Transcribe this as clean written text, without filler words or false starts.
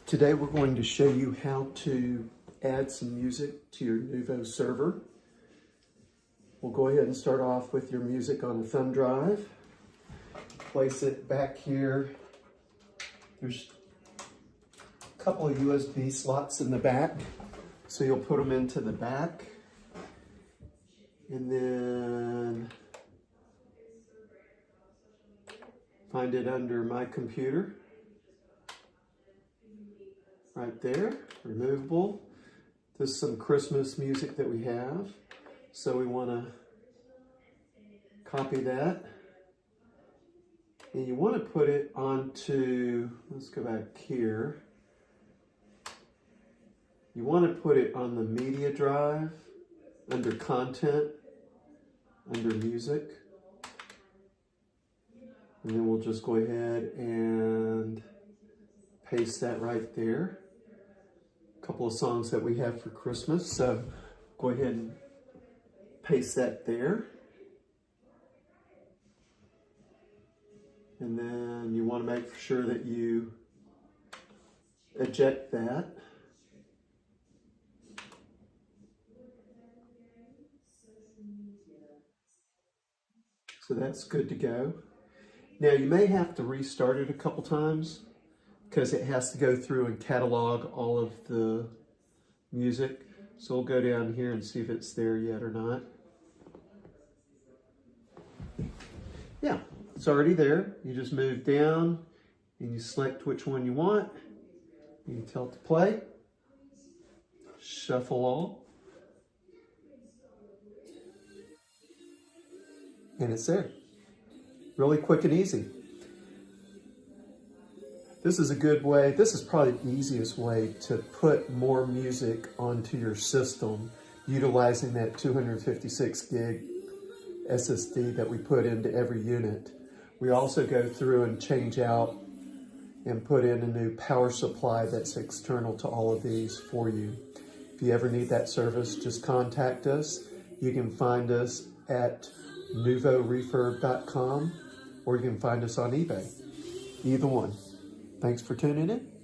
Today we're going to show you how to add some music to your Nuvo server. We'll go ahead and start off with your music on a thumb drive. Place it back here. There's a couple of USB slots in the back, so you'll put them into the back. And then find it under My Computer. Right there, removable. This is some Christmas music that we have. So we want to copy that. And you want to put it onto, let's go back here. You want to put it on the media drive, under content, under music. And then we'll just go ahead and paste that right there. Couple of songs that we have for Christmas, so go ahead and paste that there. And then you want to make sure that you eject that. So that's good to go. Now you may have to restart it a couple times because it has to go through and catalog all of the music. So we'll go down here and see if it's there yet or not. Yeah, it's already there. You just move down and you select which one you want. You can tell it to play. Shuffle all. And it's there. Really quick and easy. This is a good way, this is probably the easiest way to put more music onto your system utilizing that 256 gig SSD that we put into every unit. We also go through and change out and put in a new power supply that's external to all of these for you. If you ever need that service, just contact us. You can find us at nuvorefurb.com or you can find us on eBay. Either one. Thanks for tuning in.